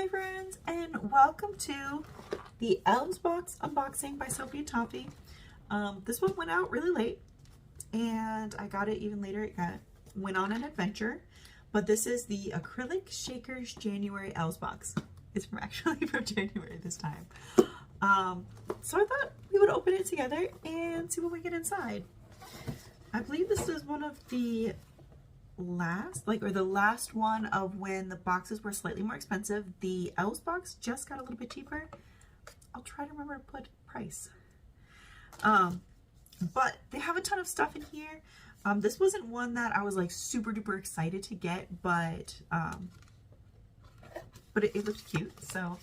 Hi friends, and welcome to the Elves box unboxing by Sophie and Toffee. This one went out really late and I got it even later. It went on an adventure, but this is the acrylic shakers January Elves box. It's actually from January this time. So I thought we would open it together and see what we get inside. I believe this is one of the the last one of when the boxes were slightly more expensive. The Elves box just got a little bit cheaper. I'll try to remember to put price. But they have a ton of stuff in here. This wasn't one that I was like super duper excited to get, but it looked cute. So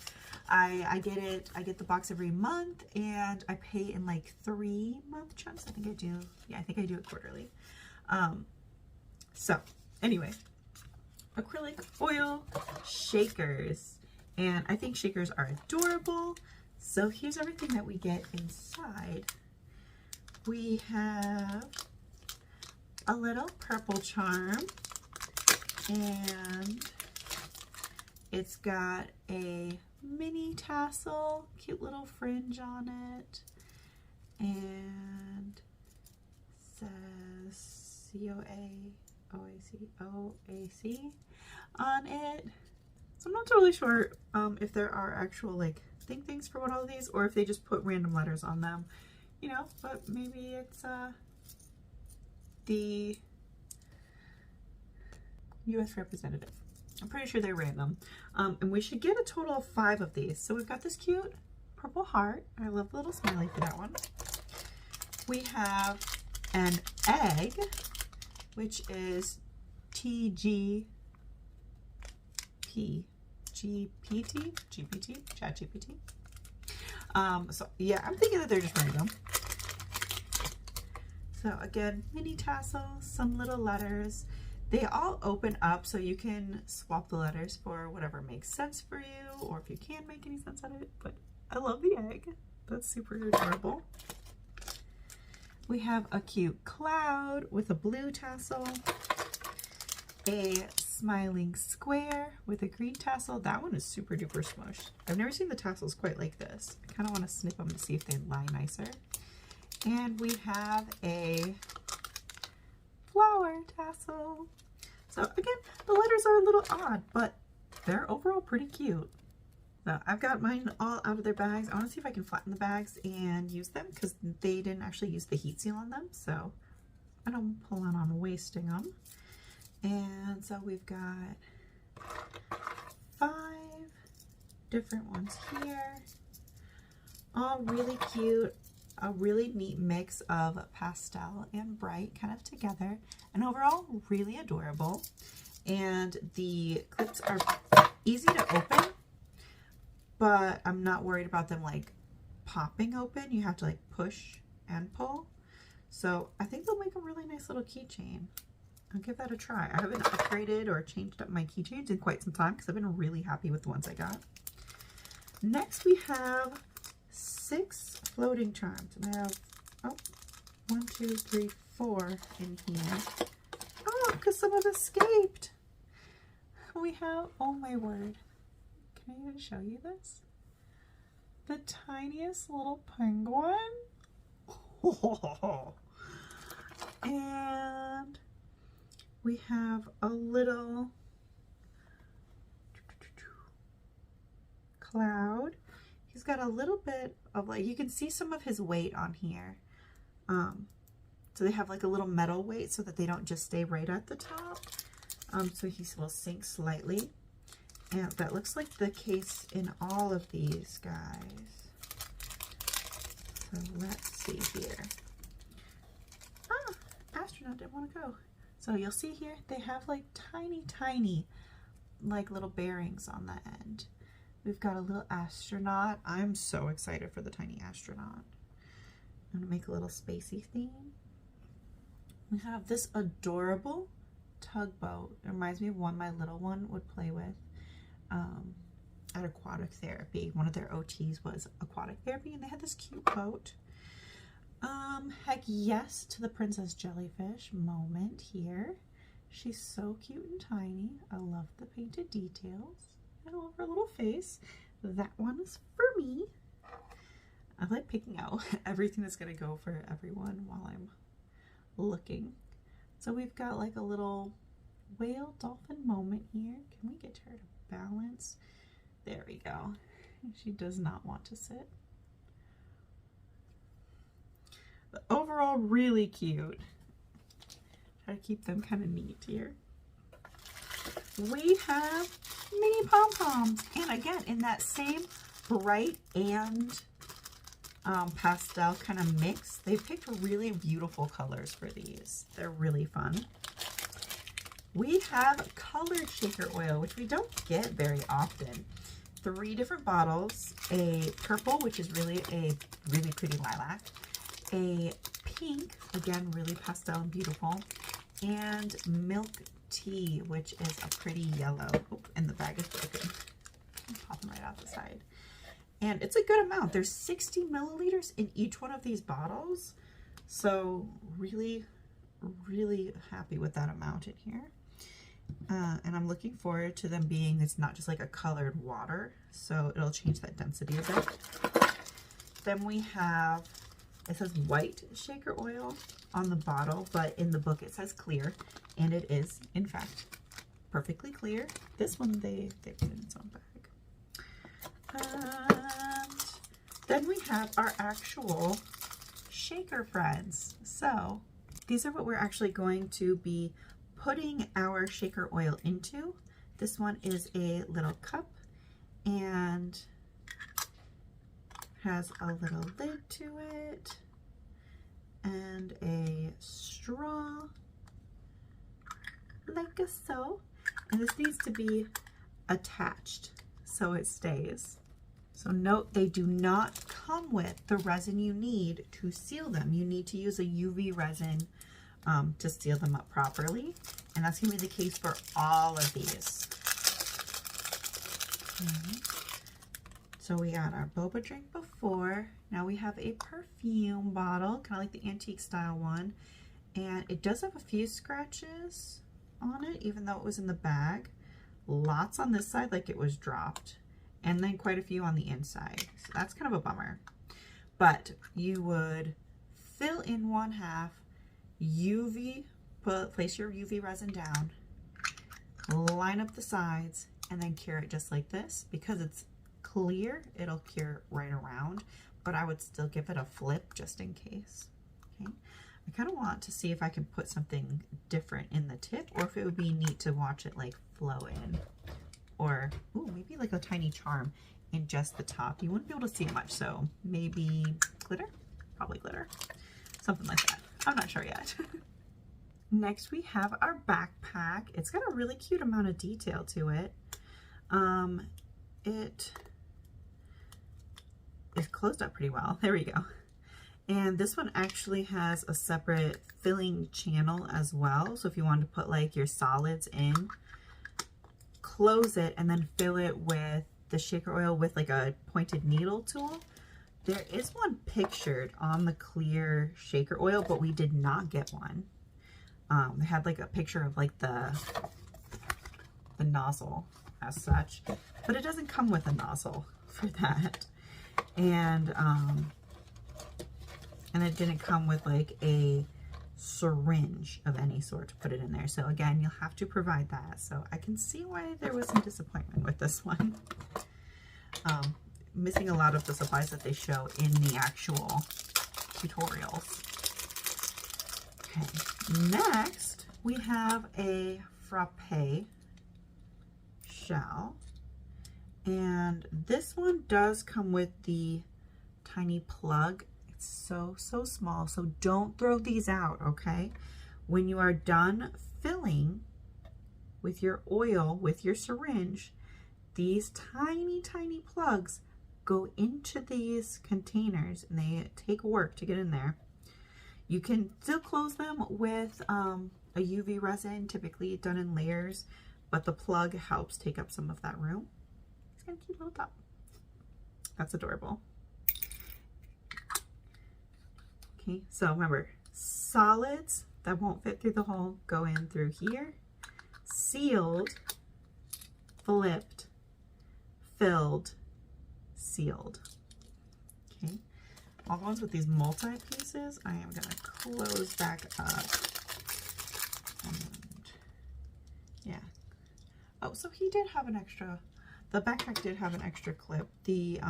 I get it. I get the box every month and I pay in like 3-month chunks. I think I do. Yeah, I think I do it quarterly. So anyway, acrylic foil shakers, and I think shakers are adorable. So here's everything that we get inside. We have a little purple charm, and it's got a mini tassel, cute little fringe on it, and says OAC on it. So I'm not totally sure if there are actual like things for all of these, or if they just put random letters on them, you know, but maybe it's the US representative. I'm pretty sure they're random. And we should get a total of 5 of these. So we've got this cute purple heart. I love the little smiley for that one. We have an egg, which is GPT, ChatGPT. So yeah, I'm thinking that they're just random. So again, mini tassels, some little letters. They all open up so you can swap the letters for whatever makes sense for you, or if you can't make any sense out of it. But I love the egg. That's super adorable. We have a cute cloud with a blue tassel, a smiling square with a green tassel. That one is super duper smushed. I've never seen the tassels quite like this. I kind of want to snip them to see if they lie nicer. And we have a flower tassel. So again, the letters are a little odd, but they're overall pretty cute. So I've got mine all out of their bags. I want to see if I can flatten the bags and use them, because they didn't actually use the heat seal on them, so I don't plan on wasting them. And so we've got 5 different ones here, all really cute. A really neat mix of pastel and bright kind of together, and overall really adorable. And the clips are easy to open, but I'm not worried about them like popping open. You have to like push and pull. So I think they'll make a really nice little keychain. I'll give that a try. I haven't upgraded or changed up my keychains in quite some time because I've been really happy with the ones I got. Next we have 6 floating charms, and I have 1, 2, 3, 4 in here. Oh, because some have escaped. We have, oh my word, can I even show you this? The tiniest little penguin. Oh. And we have a little cloud. He's got a little bit of like, you can see some of his weight on here. So they have like a little metal weight so that they don't just stay right at the top. So he will sink slightly. And that looks like the case in all of these guys. So let's see here. Ah, astronaut didn't want to go. So you'll see here, they have like tiny like little bearings on the end. We've got a little astronaut. I'm so excited for the tiny astronaut. I'm gonna make a little spacey theme. We have this adorable tugboat. It reminds me of one my little one would play with at aquatic therapy. One of their OTs was aquatic therapy, and they had this cute boat. Heck yes to the Princess Jellyfish moment here. She's so cute and tiny. I love the painted details. of her little face. That one is for me. I like picking out everything that's going to go for everyone while I'm looking. So we've got like a little whale dolphin moment here. Can we get her to balance? There we go. She does not want to sit. But overall, really cute. Try to keep them kind of neat here. We have mini pom-poms. And again, in that same bright and pastel kind of mix, they picked really beautiful colors for these. They're really fun. We have colored shaker oil, which we don't get very often. 3 different bottles, a purple, which is really a really pretty lilac, a pink, again, really pastel and beautiful, and milk tea, which is a pretty yellow. Oh, and the bag is broken. Pop them right out the side. And it's a good amount. There's 60 milliliters in each one of these bottles. So really, really happy with that amount in here. And I'm looking forward to them being, it's not just like a colored water, so it'll change that density a bit. Then we have, it says white shaker oil on the bottle, but in the book it says clear, and it is, in fact, perfectly clear. This one they put in its own bag. And then we have our actual shaker friends. So these are what we're actually going to be putting our shaker oil into. This one is a little cup and has a little lid to it and a straw like so, and this needs to be attached so it stays. So note, they do not come with the resin you need to seal them. You need to use a UV resin to seal them up properly, and that's going to be the case for all of these. So we got our boba drink before. Now we have a perfume bottle, kind of like the antique style one, and it does have a few scratches on it, even though it was in the bag. Lots on this side, like it was dropped, and then quite a few on the inside. So that's kind of a bummer. But you would fill in 1/2, place your UV resin down, line up the sides, and then cure it just like this. Because it's clear, it'll cure right around, but I would still give it a flip just in case. Okay. I kind of want to see if I can put something different in the tip, or if it would be neat to watch it like flow in, or ooh, maybe like a tiny charm in just the top. You wouldn't be able to see it much, so maybe glitter, probably glitter, something like that. I'm not sure yet. Next we have our backpack. It's got a really cute amount of detail to it. It is closed up pretty well. There we go. And this one actually has a separate filling channel as well. So if you wanted to put like your solids in, close it and then fill it with the shaker oil with like a pointed needle tool. There is one pictured on the clear shaker oil, but we did not get one. They had like a picture of like the nozzle as such, but it doesn't come with a nozzle for that. And it didn't come with like a syringe of any sort to put it in there. So again, you'll have to provide that. So I can see why there was some disappointment with this one. Missing a lot of the supplies that they show in the actual tutorials. Okay, next we have a frappe shell. And this one does come with the tiny plug. It's so small, so don't throw these out, okay? When you are done filling with your oil, with your syringe, these tiny plugs go into these containers, and they take work to get in there. You can still close them with a UV resin, typically done in layers, but the plug helps take up some of that room. It's got a cute little top. That's adorable. Okay, so remember, solids that won't fit through the hole go in through here. Sealed, flipped, filled, sealed. Okay, all the ones with these multi-pieces, I am gonna close back up. And yeah. Oh, so he did have an extra, the backpack did have an extra clip. The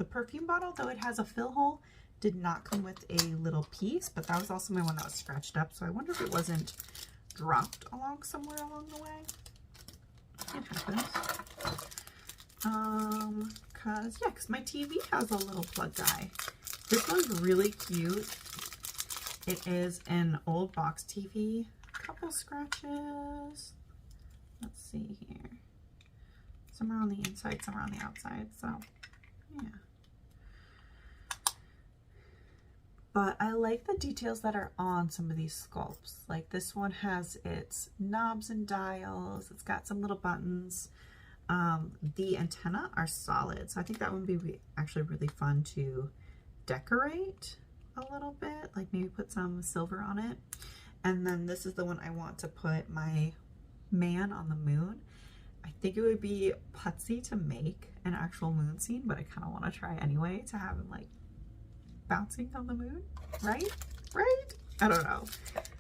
perfume bottle, though it has a fill hole, did not come with a little piece, but that was also my one that was scratched up, so I wonder if it wasn't dropped along somewhere along the way. It happens. Cause my TV has a little plug guy. This one's really cute. It is an old box TV. A couple scratches. Let's see here. Some are on the inside, some are on the outside, so yeah. But I like the details that are on some of these sculpts. Like this one has its knobs and dials. It's got some little buttons. The antenna are solid, so I think that would be actually really fun to decorate a little bit, like maybe put some silver on it. And then this is the one I want to put my man on the moon. I think it would be putsy to make an actual moon scene, but I kind of want to try anyway to have him like bouncing on the moon, right? I don't know.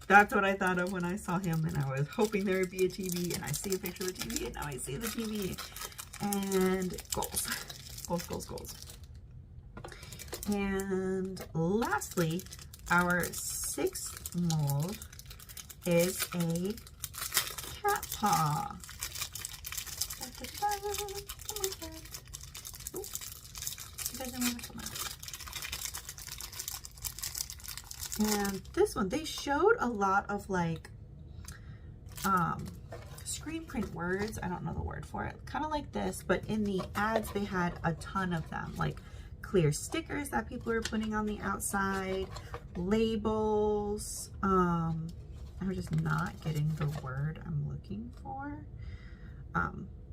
That's what I thought of when I saw him, and I was hoping there would be a TV, and I see a picture of the TV, and now I see the TV. And goals. And lastly, our 6th mold is a cat paw. Come on, friend. Oh, he doesn't want to come out. And this one, they showed a lot of like screen print words. I don't know the word for it. Kind of like this, but in the ads they had a ton of them, like clear stickers that people are putting on the outside, labels. I'm just not getting the word I'm looking for.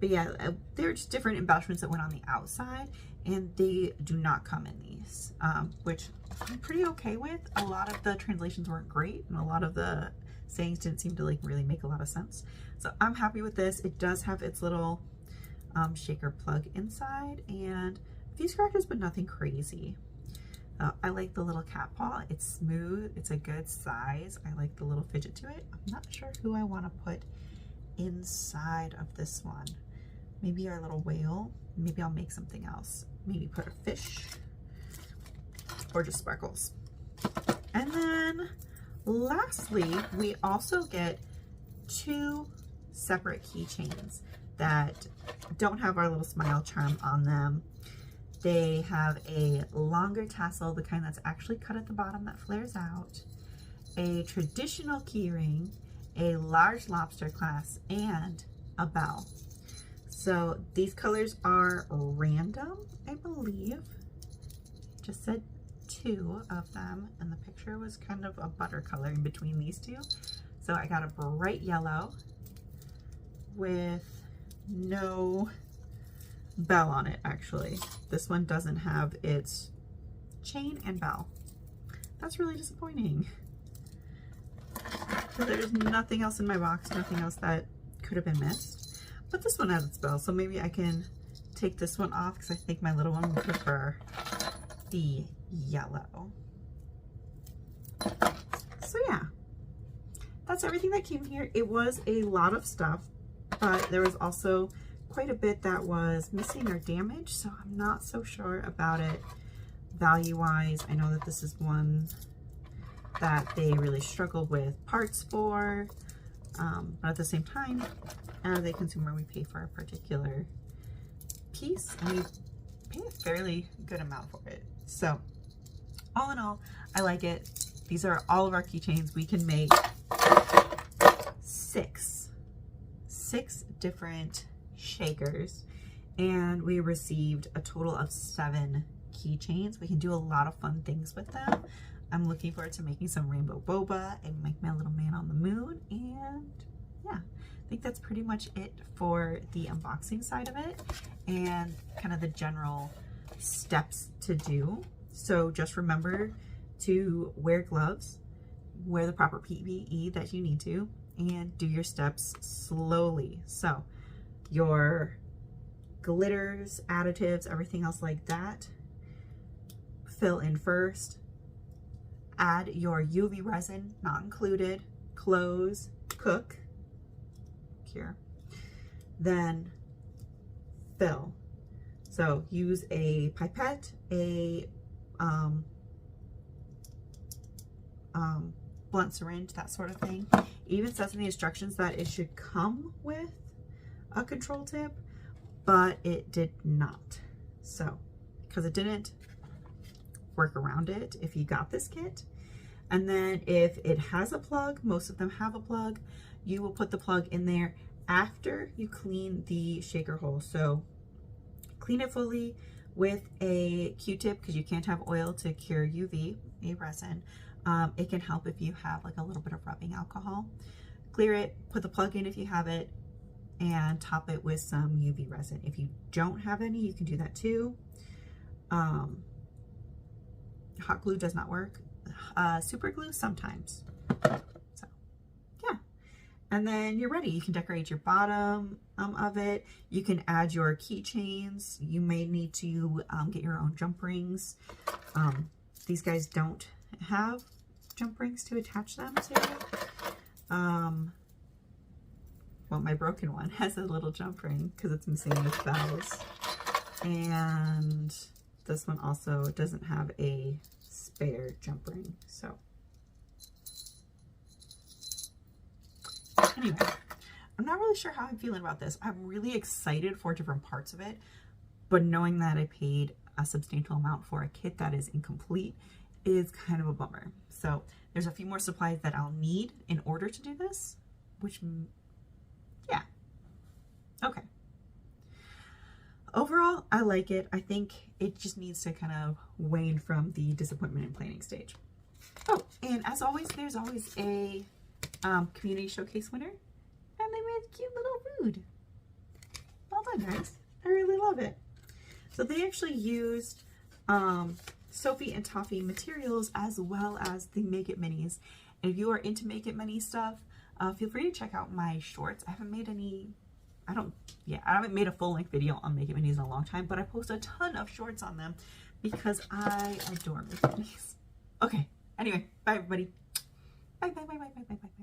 But yeah, they're just different embellishments that went on the outside, and they do not come in these, which I'm pretty okay with. A lot of the translations weren't great, and a lot of the sayings didn't seem to like really make a lot of sense. So I'm happy with this. It does have its little shaker plug inside, and a few scratches, but nothing crazy. I like the little cat paw. It's smooth. It's a good size. I like the little fidget to it. I'm not sure who I want to put inside of this one. Maybe our little whale. Maybe I'll make something else. Maybe put a fish or just sparkles. And then lastly, we also get 2 separate keychains that don't have our little smile charm on them. They have a longer tassel, the kind that's actually cut at the bottom that flares out, a traditional keyring, a large lobster clasp, and a bell. So these colors are random, I believe. Just said 2 of them, and the picture was kind of a butter color in between these 2. So I got a bright yellow with no bell on it, actually. This one doesn't have its chain and bell. That's really disappointing. So there's nothing else in my box, nothing else that could have been missed. But this one has its bell, so maybe I can take this one off because I think my little one would prefer the yellow. So yeah, that's everything that came here. It was a lot of stuff, but there was also quite a bit that was missing or damaged, so I'm not so sure about it value-wise. I know that this is one that they really struggled with parts for, but at the same time, as a consumer, we pay for a particular piece, and we pay a fairly good amount for it. So all in all, I like it. These are all of our keychains. We can make 6 different shakers, and we received a total of 7 keychains. We can do a lot of fun things with them. I'm looking forward to making some rainbow boba and make my little man on the moon. And yeah, I think that's pretty much it for the unboxing side of it and kind of the general steps to do. So just remember to wear gloves, wear the proper PPE that you need to, and do your steps slowly. So your glitters, additives, everything else like that, fill in first. Add your UV resin, not included, close, cook, cure, then fill. So use a pipette, a blunt syringe, that sort of thing. It even says in the instructions that it should come with a control tip, but it did not. So, because it didn't, work around it if you got this kit. And then if it has a plug, most of them have a plug, you will put the plug in there after you clean the shaker hole. So clean it fully with a Q-tip, because you can't have oil to cure UV, a resin. It can help if you have like a little bit of rubbing alcohol. Clear it, put the plug in if you have it, and top it with some UV resin. If you don't have any, you can do that too. Hot glue does not work. Super glue sometimes. So yeah, and then you're ready. You can decorate your bottom of it. You can add your keychains. You may need to get your own jump rings. These guys don't have jump rings to attach them to. Well, my broken one has a little jump ring because it's missing the bells, and this one also doesn't have a spare jump ring. So anyway, I'm not really sure how I'm feeling about this. I'm really excited for different parts of it, but knowing that I paid a substantial amount for a kit that is incomplete is kind of a bummer. So there's a few more supplies that I'll need in order to do this, which, yeah, okay. Overall, I like it. I think it just needs to kind of wane from the disappointment in planning stage. Oh, and as always, there's always a community showcase winner, and they made a cute little food. Well done, guys. I really love it. So they actually used Sophie and Toffee materials as well as the Make It Minis. And if you are into Make It Mini stuff, feel free to check out my shorts. I haven't made any, I haven't made a full-length video on Make It Minis in a long time, but I post a ton of shorts on them because I adore Make It Minis. Okay, anyway, bye everybody. Bye, bye, bye, bye, bye, bye, bye.